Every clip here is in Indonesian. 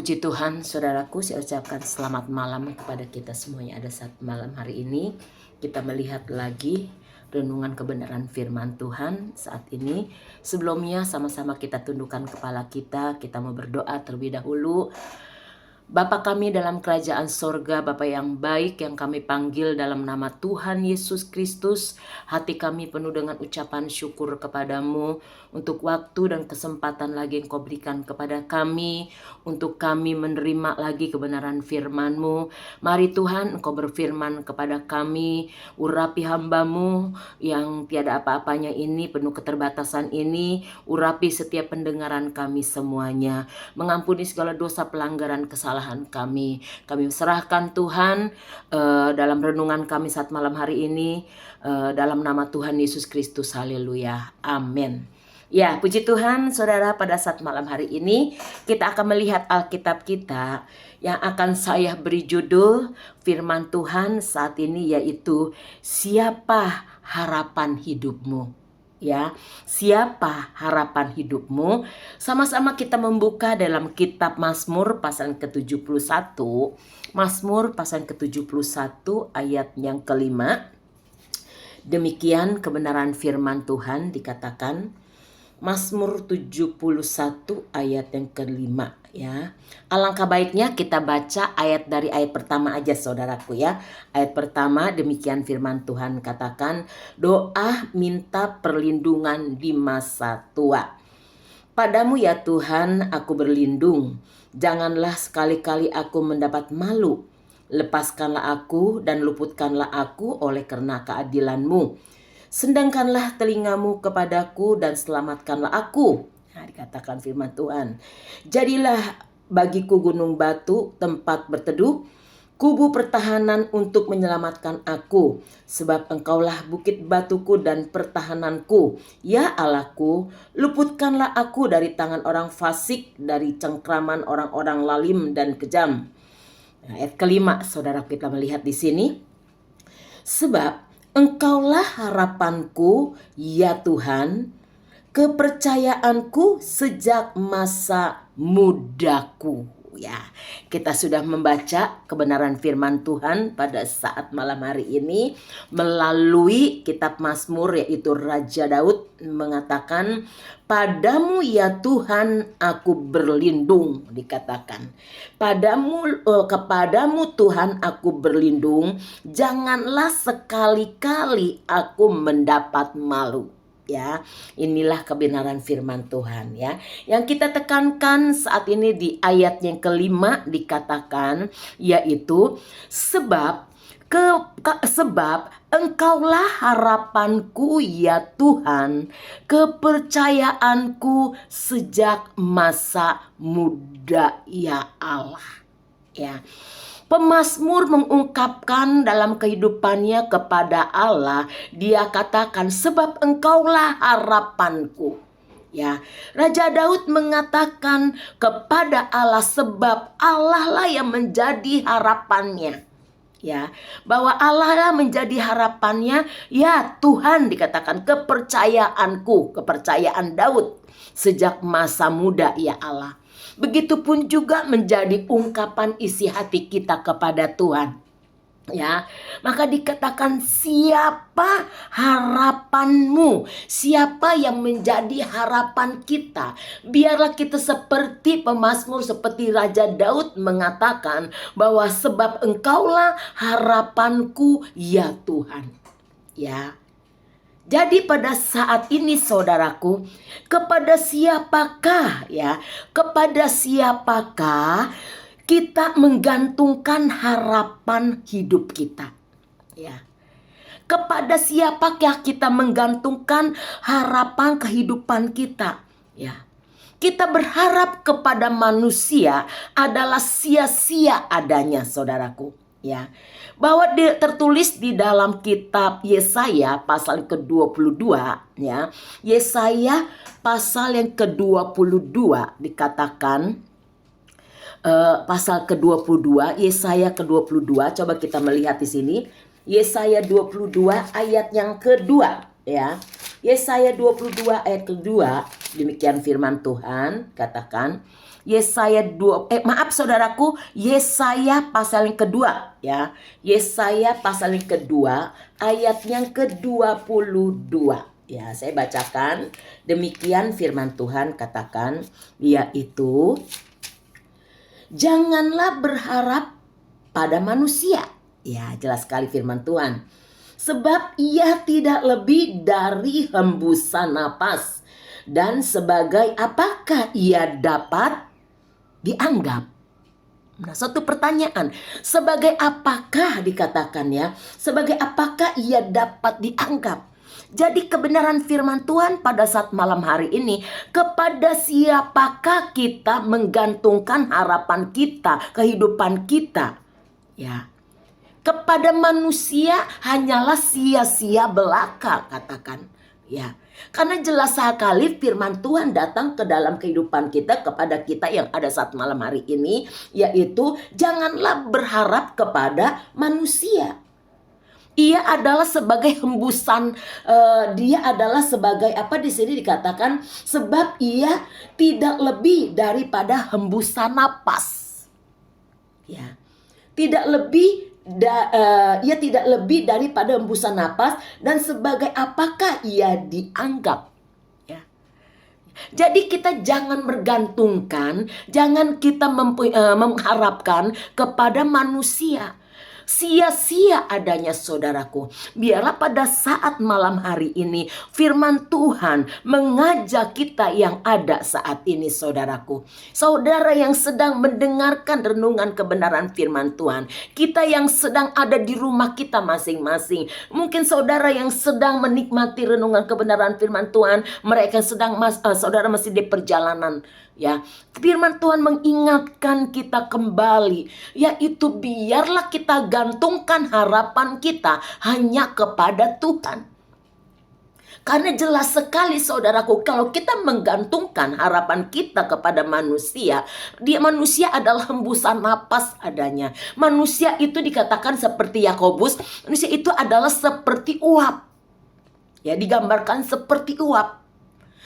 Puji Tuhan, saudaraku, saya ucapkan selamat malam kepada kita semuanya. Ada saat malam hari ini kita melihat lagi renungan kebenaran firman Tuhan saat ini. Sebelumnya sama-sama kita tundukkan kepala kita mau berdoa terlebih dahulu. Bapa kami dalam kerajaan sorga, Bapa yang baik yang kami panggil dalam nama Tuhan Yesus Kristus, hati kami penuh dengan ucapan syukur kepadamu untuk waktu dan kesempatan lagi yang kau berikan kepada kami, untuk kami menerima lagi kebenaran firman-Mu. Mari Tuhan, Engkau berfirman kepada kami, urapi hamba-Mu yang tiada apa-apanya ini, penuh keterbatasan ini, urapi setiap pendengaran kami semuanya, mengampuni segala dosa pelanggaran kesalahan kami. Kami serahkan Tuhan dalam renungan kami saat malam hari ini, dalam nama Tuhan Yesus Kristus. Haleluya. Amin. Ya, puji Tuhan, saudara, pada saat malam hari ini kita akan melihat Alkitab kita yang akan saya beri judul firman Tuhan saat ini, yaitu siapa harapan hidupmu? Ya, siapa harapan hidupmu? Sama-sama kita membuka dalam kitab Mazmur pasal ke-71. Mazmur pasal ke-71 ayat yang kelima. Demikian kebenaran firman Tuhan dikatakan. Mazmur 71 ayat yang kelima, ya. Alangkah baiknya kita baca dari ayat pertama aja, saudaraku, ya. Ayat pertama, demikian firman Tuhan katakan, doa minta perlindungan di masa tua. Padamu ya Tuhan aku berlindung, janganlah sekali-kali aku mendapat malu. Lepaskanlah aku dan luputkanlah aku oleh karena keadilan-Mu. Sendangkanlah telingamu kepadaku dan selamatkanlah aku. Nah, dikatakan firman Tuhan. Jadilah bagiku gunung batu tempat berteduh, kubu pertahanan untuk menyelamatkan aku. Sebab engkaulah bukit batuku dan pertahananku. Ya Allahku, luputkanlah aku dari tangan orang fasik, dari cengkraman orang-orang lalim dan kejam. Nah, ayat kelima, saudara, kita melihat di sini. Sebab Engkaulah harapanku, ya Tuhan, kepercayaanku sejak masa mudaku. Ya, kita sudah membaca kebenaran firman Tuhan pada saat malam hari ini melalui kitab Mazmur, yaitu Raja Daud mengatakan, padamu ya Tuhan aku berlindung, dikatakan. Kepadamu Tuhan aku berlindung, janganlah sekali-kali aku mendapat malu. Ya, inilah kebenaran firman Tuhan, ya. Yang kita tekankan saat ini di ayat yang kelima dikatakan, yaitu sebab engkaulah harapanku ya Tuhan, kepercayaanku sejak masa muda ya Allah. Ya. Pemazmur mengungkapkan dalam kehidupannya kepada Allah, dia katakan sebab engkaulah harapanku. Ya, Raja Daud mengatakan kepada Allah sebab Allah lah yang menjadi harapannya. Ya, bahwa Allah lah menjadi harapannya, ya Tuhan, dikatakan kepercayaanku, kepercayaan Daud sejak masa muda ya Allah. Begitupun juga menjadi ungkapan isi hati kita kepada Tuhan. Ya, maka dikatakan siapa harapanmu? Siapa yang menjadi harapan kita? Biarlah kita seperti pemazmur, seperti Raja Daud mengatakan bahwa sebab engkaulah harapanku ya Tuhan. Ya. Jadi pada saat ini saudaraku, kepada siapakah kita menggantungkan harapan hidup kita? Ya. Kepada siapakah kita menggantungkan harapan kehidupan kita? Ya. Kita berharap kepada manusia adalah sia-sia adanya, saudaraku. Ya, bahwa tertulis di dalam kitab Yesaya pasal ke-22, ya. Yesaya pasal yang ke-22 dikatakan pasal ke-22, Yesaya ke-22, coba kita melihat di sini. Yesaya 22 ayat yang kedua, ya. Yesaya 22 ayat kedua, demikian firman Tuhan katakan, Saudaraku, Yesaya pasal yang kedua ya. Yesaya pasal yang kedua ayat yang ke-22 ya. Saya bacakan, demikian firman Tuhan katakan, yaitu janganlah berharap pada manusia. Ya, jelas sekali firman Tuhan. Sebab ia tidak lebih dari hembusan napas, dan sebagai apakah ia dapat dianggap? Nah, satu pertanyaan, sebagai apakah dikatakan ya? Sebagai apakah ia dapat dianggap? Jadi kebenaran firman Tuhan pada saat malam hari ini, kepada siapakah kita menggantungkan harapan kita, kehidupan kita? Ya. Kepada manusia hanyalah sia-sia belaka, katakan. Ya. Karena jelas sekali firman Tuhan datang ke dalam kehidupan kita, kepada kita yang ada saat malam hari ini, yaitu janganlah berharap kepada manusia. Ia adalah sebagai hembusan, dia adalah sebagai apa di sini dikatakan, sebab ia tidak lebih daripada hembusan napas. Ya. Tidak lebih ia tidak lebih daripada hembusan napas, dan sebagai apakah ia dianggap. Ya. Jadi kita jangan bergantungkan, jangan kita mengharapkan kepada manusia. Sia-sia adanya saudaraku. Biarlah pada saat malam hari ini firman Tuhan mengajak kita yang ada saat ini saudaraku. Saudara yang sedang mendengarkan renungan kebenaran firman Tuhan. Kita yang sedang ada di rumah kita masing-masing. Mungkin saudara yang sedang menikmati renungan kebenaran firman Tuhan. Mereka sedang saudara masih di perjalanan. Ya, firman Tuhan mengingatkan kita kembali, yaitu biarlah kita gantungkan harapan kita hanya kepada Tuhan. Karena jelas sekali saudaraku, kalau kita menggantungkan harapan kita kepada manusia, manusia adalah hembusan napas adanya. Manusia itu dikatakan seperti Yakobus, manusia itu adalah seperti uap. Ya, digambarkan seperti uap.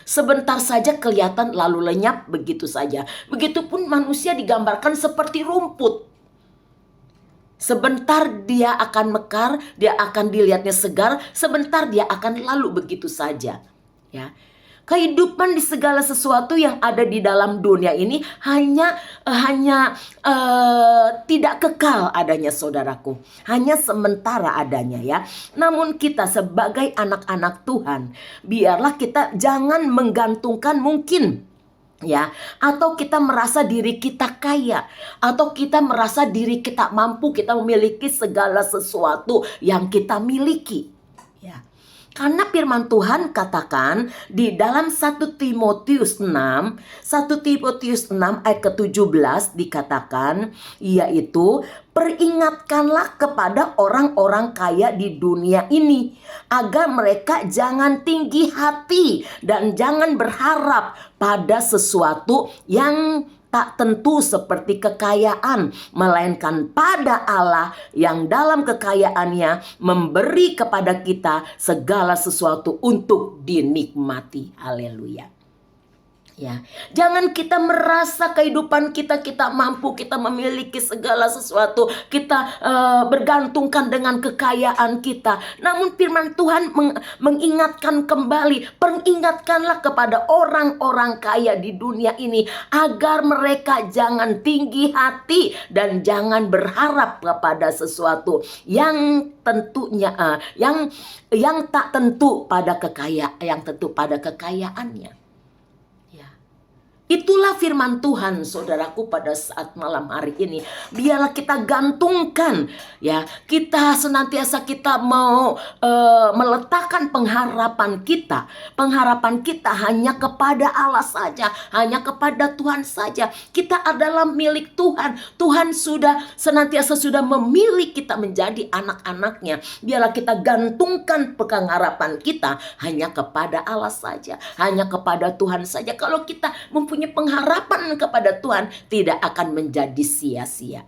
Sebentar saja kelihatan lalu lenyap begitu saja. Begitupun manusia digambarkan seperti rumput. Sebentar dia akan mekar, dia akan dilihatnya segar, sebentar dia akan lalu begitu saja. Ya. Kehidupan di segala sesuatu yang ada di dalam dunia ini hanya tidak kekal adanya saudaraku. Hanya sementara adanya ya. Namun kita sebagai anak-anak Tuhan, biarlah kita jangan menggantungkan mungkin ya, atau kita merasa diri kita kaya, atau kita merasa diri kita mampu, kita memiliki segala sesuatu yang kita miliki. Ya. Karena firman Tuhan katakan di dalam 1 Timotius 6 ayat ke-17 dikatakan, yaitu peringatkanlah kepada orang-orang kaya di dunia ini agar mereka jangan tinggi hati dan jangan berharap pada sesuatu yang tak tentu seperti kekayaan, melainkan pada Allah yang dalam kekayaannya memberi kepada kita segala sesuatu untuk dinikmati. Haleluya. Ya, jangan kita merasa kehidupan kita mampu, kita memiliki segala sesuatu, kita bergantungkan dengan kekayaan kita. Namun firman Tuhan mengingatkan kembali, peringatkanlah kepada orang-orang kaya di dunia ini agar mereka jangan tinggi hati dan jangan berharap kepada sesuatu yang tentunya yang tak tentu pada kekayaannya. Itulah firman Tuhan saudaraku pada saat malam hari ini. Biarlah kita gantungkan ya, kita senantiasa kita mau meletakkan pengharapan kita hanya kepada Allah saja, hanya kepada Tuhan saja. Kita adalah milik Tuhan. Tuhan senantiasa sudah memilih kita menjadi anak-anaknya. Biarlah kita gantungkan pengharapan kita hanya kepada Allah saja, hanya kepada Tuhan saja. Kalau kita mempunyai pengharapan kepada Tuhan, tidak akan menjadi sia-sia.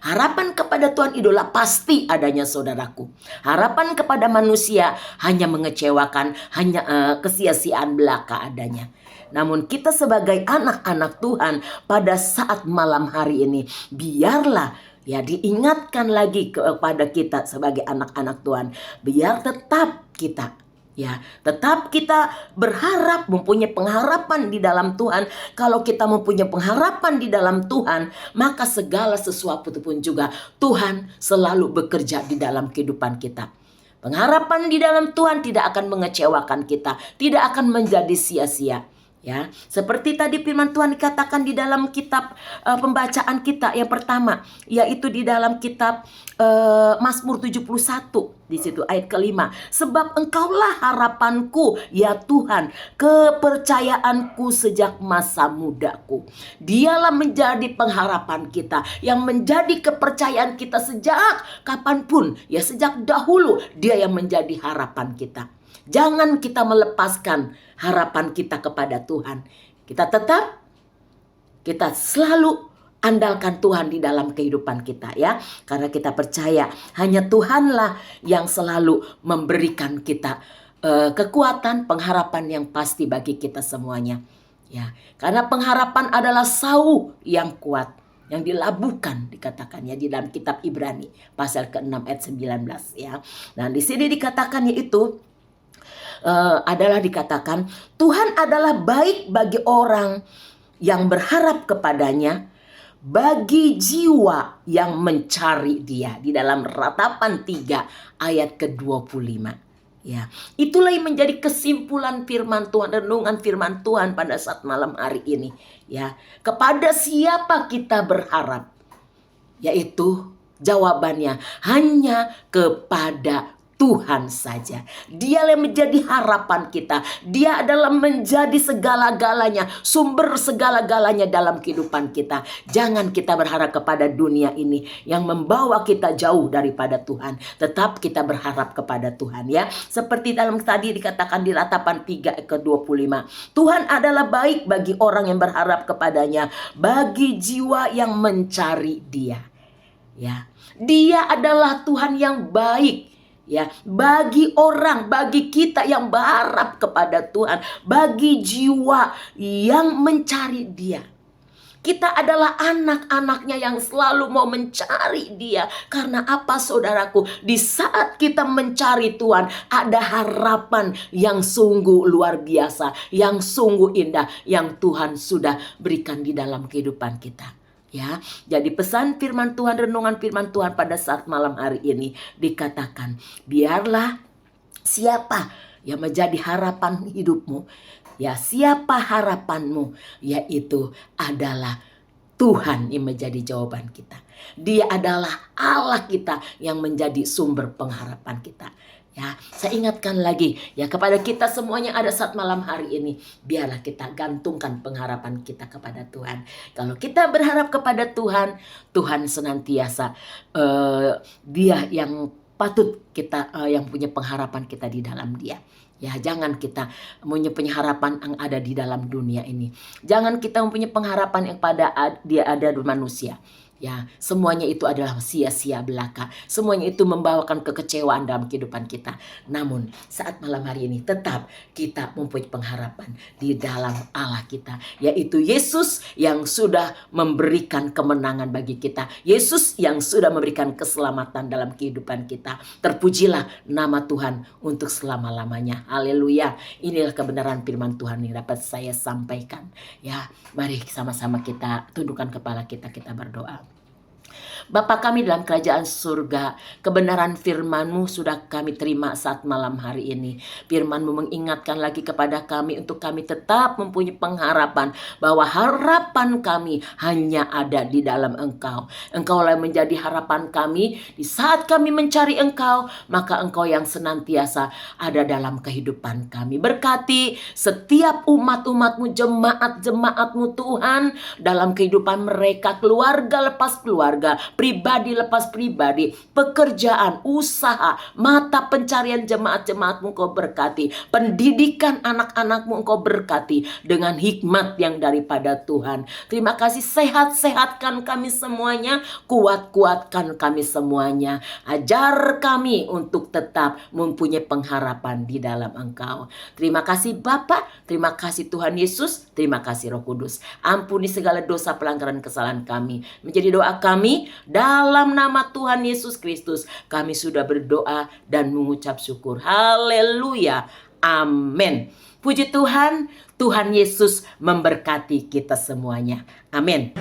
Harapan kepada Tuhan idola pasti adanya saudaraku. Harapan kepada manusia hanya mengecewakan, hanya kesia-siaan belaka adanya. Namun kita sebagai anak-anak Tuhan pada saat malam hari ini, biarlah ya diingatkan lagi kepada kita sebagai anak-anak Tuhan. Biar tetap kita berharap, mempunyai pengharapan di dalam Tuhan. Kalau kita mempunyai pengharapan di dalam Tuhan, maka segala sesuatu pun juga Tuhan selalu bekerja di dalam kehidupan kita. Pengharapan di dalam Tuhan tidak akan mengecewakan kita, tidak akan menjadi sia-sia. Ya, seperti tadi firman Tuhan dikatakan di dalam kitab pembacaan kita yang pertama, yaitu di dalam kitab Mazmur 71 di situ ayat kelima. Sebab Engkaulah harapanku ya Tuhan, kepercayaanku sejak masa mudaku. Dialah menjadi pengharapan kita, yang menjadi kepercayaan kita sejak kapanpun, ya sejak dahulu Dia yang menjadi harapan kita. Jangan kita melepaskan harapan kita kepada Tuhan. Kita selalu andalkan Tuhan di dalam kehidupan kita ya. Karena kita percaya hanya Tuhanlah yang selalu memberikan kita kekuatan, pengharapan yang pasti bagi kita semuanya. Ya, karena pengharapan adalah sauh yang kuat yang dilabuhkan, dikatakannya di dalam kitab Ibrani pasal ke-6 ayat 19 ya. Nah, di sini dikatakan yaitu adalah dikatakan Tuhan adalah baik bagi orang yang berharap kepadanya, bagi jiwa yang mencari Dia, di dalam Ratapan 3 ayat ke-25. Ya, itulah yang menjadi kesimpulan firman Tuhan, renungan firman Tuhan pada saat malam hari ini. Ya, kepada siapa kita berharap? Yaitu jawabannya hanya kepada Tuhan saja. Dia yang menjadi harapan kita. Dia adalah menjadi segala-galanya, sumber segala-galanya dalam kehidupan kita. Jangan kita berharap kepada dunia ini yang membawa kita jauh daripada Tuhan. Tetap kita berharap kepada Tuhan ya. Seperti dalam tadi dikatakan di Ratapan 3 ke-25. Tuhan adalah baik bagi orang yang berharap kepadanya, bagi jiwa yang mencari Dia. Ya, Dia adalah Tuhan yang baik. Ya, bagi orang, bagi kita yang berharap kepada Tuhan, bagi jiwa yang mencari Dia. Kita adalah anak-anaknya yang selalu mau mencari Dia. Karena apa saudaraku? Di saat kita mencari Tuhan, ada harapan yang sungguh luar biasa, yang sungguh indah, yang Tuhan sudah berikan di dalam kehidupan kita. Ya, jadi pesan firman Tuhan, renungan firman Tuhan pada saat malam hari ini dikatakan, biarlah siapa yang menjadi harapan hidupmu, ya siapa harapanmu, yaitu adalah Tuhan yang menjadi jawaban kita. Dia adalah Allah kita yang menjadi sumber pengharapan kita. Ya, saya ingatkan lagi ya kepada kita semuanya ada saat malam hari ini, biarlah kita gantungkan pengharapan kita kepada Tuhan. Kalau kita berharap kepada Tuhan, Tuhan senantiasa Dia yang patut kita yang punya pengharapan kita di dalam Dia. Ya, jangan kita mempunyai pengharapan yang ada di dalam dunia ini. Jangan kita mempunyai pengharapan yang pada dia ada di manusia. Ya, semuanya itu adalah sia-sia belaka. Semuanya itu membawakan kekecewaan dalam kehidupan kita. Namun saat malam hari ini tetap kita mempunyai pengharapan di dalam Allah kita, yaitu Yesus yang sudah memberikan kemenangan bagi kita. Yesus yang sudah memberikan keselamatan dalam kehidupan kita. Terpujilah nama Tuhan untuk selama-lamanya. Haleluya. Inilah kebenaran firman Tuhan yang dapat saya sampaikan. Ya, mari sama-sama kita tundukkan kepala kita berdoa. Bapa kami dalam kerajaan surga, kebenaran firman-Mu sudah kami terima saat malam hari ini. Firman-Mu mengingatkan lagi kepada kami untuk kami tetap mempunyai pengharapan bahwa harapan kami hanya ada di dalam Engkau. Engkau yang menjadi harapan kami. Di saat kami mencari Engkau, maka Engkau yang senantiasa ada dalam kehidupan kami. Berkati setiap umat-umat-Mu, jemaat-jemaat-Mu Tuhan, dalam kehidupan mereka, keluarga lepas keluarga, keluarga, pribadi lepas pribadi, pekerjaan, usaha, mata pencarian jemaat-jemaatmu Engkau berkati, pendidikan anak-anakmu Engkau berkati dengan hikmat yang daripada Tuhan. Terima kasih, sehat-sehatkan kami semuanya, kuat-kuatkan kami semuanya, ajar kami untuk tetap mempunyai pengharapan di dalam Engkau. Terima kasih Bapa, terima kasih Tuhan Yesus, terima kasih Roh Kudus. Ampuni segala dosa pelanggaran kesalahan kami. Menjadi doa kami dalam nama Tuhan Yesus Kristus. Kami sudah berdoa dan mengucap syukur. Haleluya. Amin. Puji Tuhan, Tuhan Yesus memberkati kita semuanya. Amin.